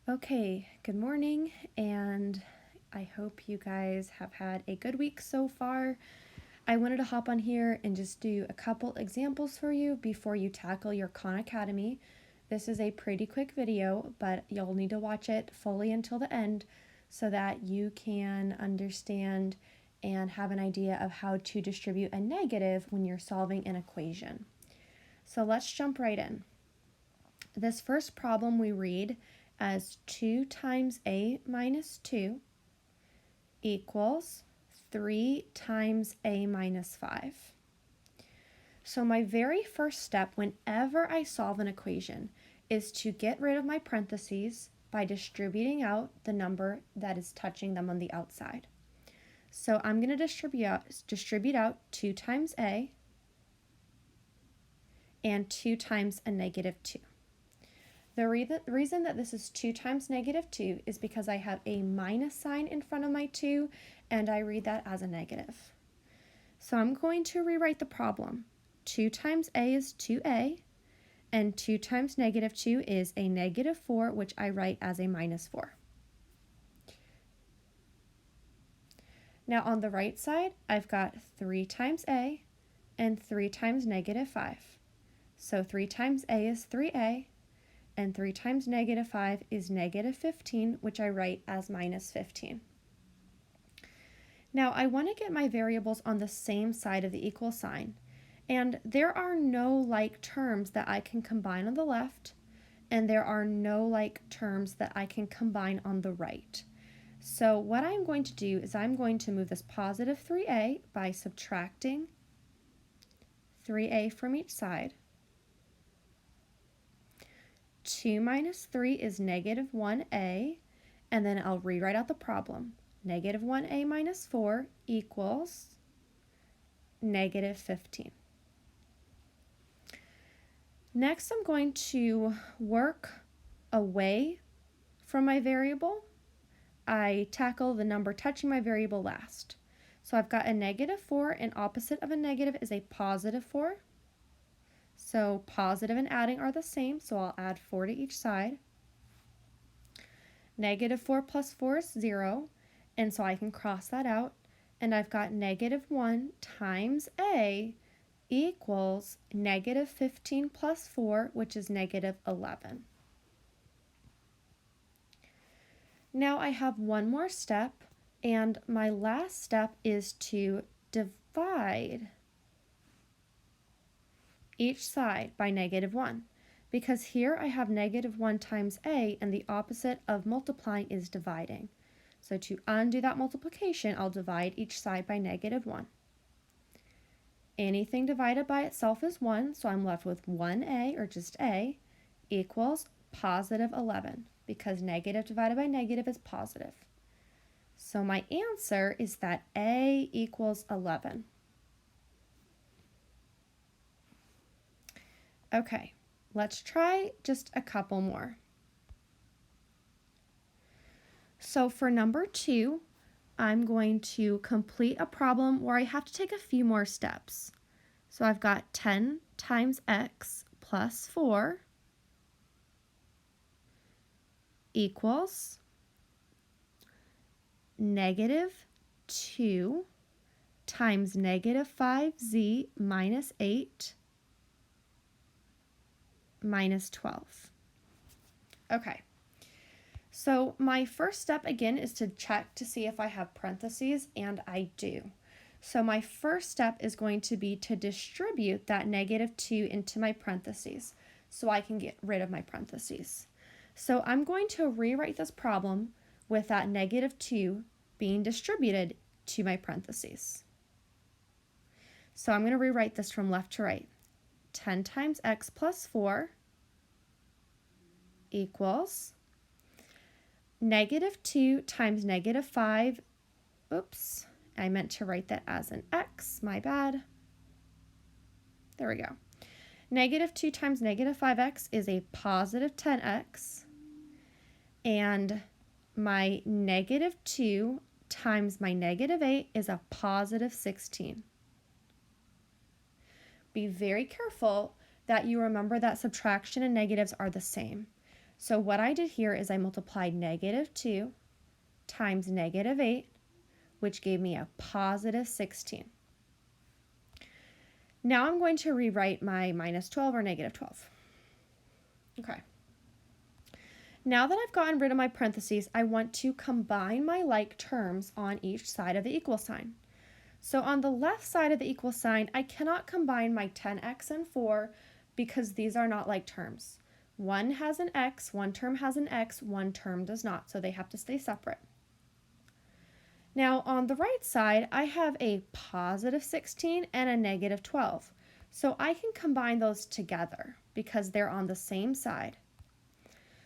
Okay, good morning, and I hope you guys have had a good week so far. I wanted to hop on here and just do a couple examples for you before you tackle your Khan Academy. This is a pretty quick video, but you'll need to watch it fully until the end so that you can understand and have an idea of how to distribute a negative when you're solving an equation. So let's jump right in. This first problem we read as 2 times a minus 2 equals 3 times a minus 5. So my very first step whenever I solve an equation is to get rid of my parentheses by distributing out the number that is touching them on the outside. So I'm going to distribute out 2 times a and 2 times a negative 2. The reason that this is 2 times negative 2 is because I have a minus sign in front of my 2, and I read that as a negative. So I'm going to rewrite the problem. 2 times a is 2a, and 2 times negative 2 is a negative 4, which I write as a minus 4. Now on the right side, I've got 3 times a and 3 times negative 5. So 3 times a is 3a, and 3 times negative 5 is negative 15, which I write as minus 15. Now I want to get my variables on the same side of the equal sign, and there are no like terms that I can combine on the left, and there are no like terms that I can combine on the right. So what I'm going to do is I'm going to move this positive 3a by subtracting 3a from each side. 2 minus 3 is negative 1a, and then I'll rewrite out the problem. Negative 1a minus 4 equals negative 15. Next, I'm going to work away from my variable. I tackle the number touching my variable last. So I've got a negative 4, and opposite of a negative is a positive 4. So positive and adding are the same, so I'll add 4 to each side. Negative 4 plus 4 is 0, and so I can cross that out. And I've got negative 1 times a equals negative 15 plus 4, which is negative 11. Now I have one more step, and my last step is to divide each side by negative 1, because here I have negative 1 times a, and the opposite of multiplying is dividing. So to undo that multiplication, I'll divide each side by negative 1. Anything divided by itself is 1, so I'm left with 1a, or just a, equals positive 11, because negative divided by negative is positive. So my answer is that a equals 11. Okay, let's try just a couple more. So for number 2, I'm going to complete a problem where I have to take a few more steps. So I've got 10 times x plus 4 equals negative 2 times negative 5z minus 8 minus 12. Okay, so my first step again is to check to see if I have parentheses, and I do. So my first step is going to be to distribute that negative 2 into my parentheses so I can get rid of my parentheses. So I'm going to rewrite this problem with that negative 2 being distributed to my parentheses. So I'm going to rewrite this from left to right. 10 times x plus 4 equals negative 2 times negative 5. Oops, I meant to write that as an x, my bad. There we go. Negative 2 times negative 5x is a positive 10x, and my negative 2 times my negative 8 is a positive 16. Be very careful that you remember that subtraction and negatives are the same. So what I did here is I multiplied -2 times -8, which gave me a positive 16. Now I'm going to rewrite my -12 or -12. Okay. Now that I've gotten rid of my parentheses, I want to combine my like terms on each side of the equal sign. So on the left side of the equal sign, I cannot combine my 10x and 4 because these are not like terms. One has an x, one term has an x, one term does not, so they have to stay separate. Now on the right side, I have a positive 16 and a -12. So I can combine those together because they're on the same side.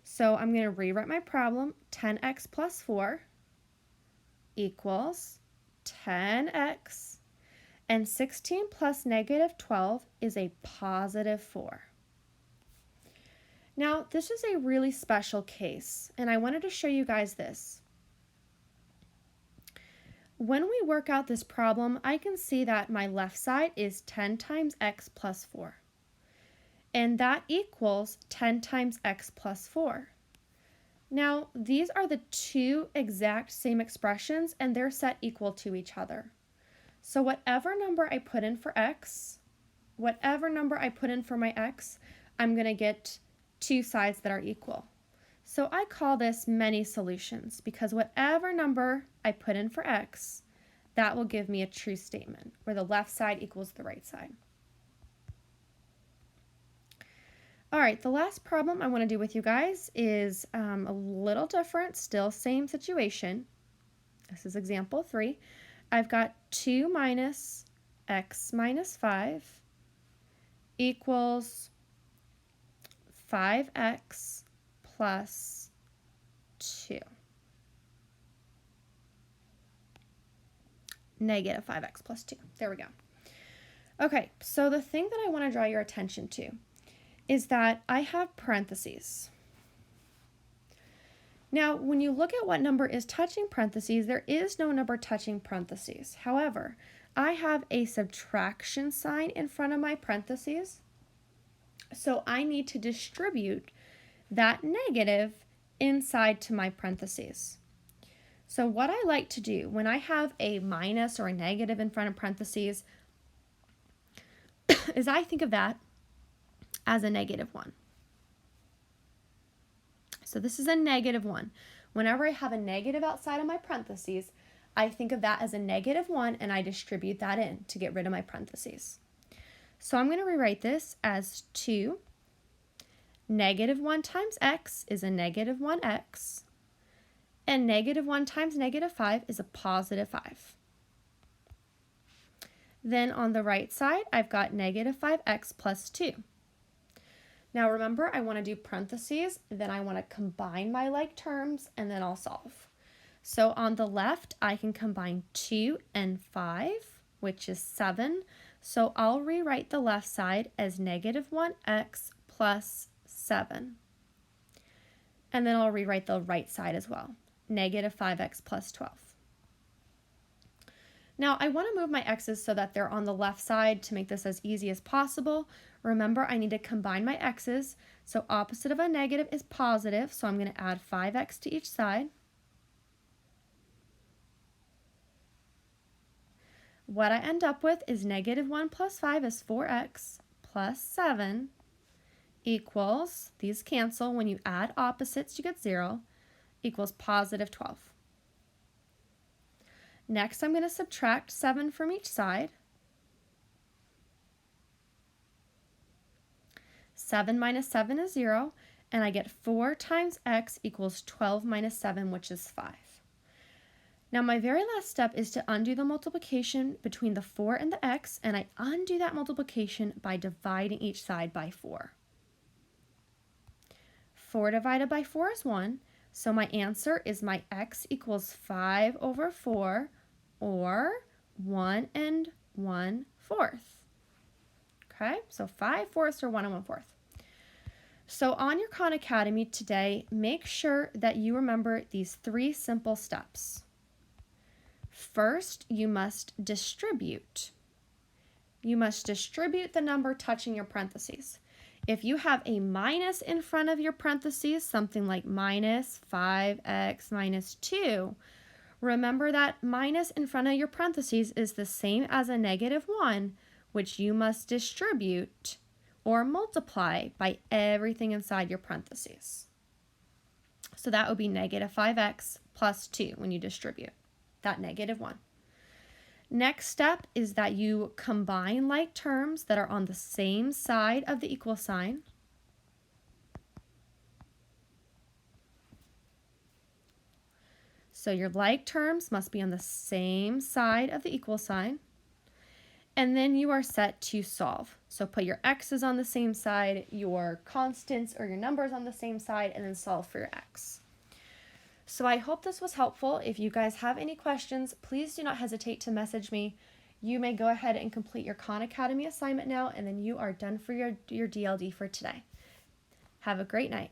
So I'm going to rewrite my problem. 10x plus 4 equals 10x, and 16 plus -12 is a positive 4. Now, this is a really special case, and I wanted to show you guys this. When we work out this problem, I can see that my left side is 10 times x plus 4, and that equals 10 times x plus 4. Now, these are the two exact same expressions, and they're set equal to each other. So whatever number I put in for x, whatever number I put in for my x, I'm going to get two sides that are equal. So I call this many solutions because whatever number I put in for x, that will give me a true statement where the left side equals the right side. All right, the last problem I want to do with you guys is a little different, still same situation. This is example 3. I've got 2 minus x minus 5 equals 5x plus 2. Negative 5x plus 2. There we go. Okay, so the thing that I want to draw your attention to is that I have parentheses. Now, when you look at what number is touching parentheses, there is no number touching parentheses. However, I have a subtraction sign in front of my parentheses, so I need to distribute that negative inside to my parentheses. So what I like to do when I have a minus or a negative in front of parentheses is I think of that as a -1. So this is a -1. Whenever I have a negative outside of my parentheses, I think of that as a -1 and I distribute that in to get rid of my parentheses. So I'm going to rewrite this as 2. -1 times x is a -1x, and -1 times -5 is a positive 5. Then on the right side, I've got -5x plus 2. Now remember, I want to do parentheses, then I want to combine my like terms, and then I'll solve. So on the left, I can combine 2 and 5, which is 7. So I'll rewrite the left side as -1x plus 7. And then I'll rewrite the right side as well, -5x plus 12. Now I want to move my x's so that they're on the left side to make this as easy as possible. Remember, I need to combine my x's, so opposite of a negative is positive, so I'm going to add 5x to each side. What I end up with is -1 plus 5 is 4x plus 7 equals, these cancel, when you add opposites you get 0, equals positive 12. Next, I'm going to subtract 7 from each side. 7 minus 7 is 0, and I get 4 times x equals 12 minus 7, which is 5. Now my very last step is to undo the multiplication between the 4 and the x, and I undo that multiplication by dividing each side by 4. 4 divided by 4 is 1, so my answer is my x equals 5 over 4, or 1 and 1/4. Okay, so 5/4 or 1 and 1/4. So on your Khan Academy today, make sure that you remember these 3 simple steps. First, you must distribute. You must distribute the number touching your parentheses. If you have a minus in front of your parentheses, something like minus 5x minus 2, remember that minus in front of your parentheses is the same as a negative 1, which you must distribute or multiply by everything inside your parentheses. So that would be negative 5x plus 2 when you distribute that negative 1. Next step is that you combine like terms that are on the same side of the equal sign. So your like terms must be on the same side of the equal sign. And then you are set to solve. So put your x's on the same side, your constants or your numbers on the same side, and then solve for your x. So I hope this was helpful. If you guys have any questions, please do not hesitate to message me. You may go ahead and complete your Khan Academy assignment now, and then you are done for your DLD for today. Have a great night.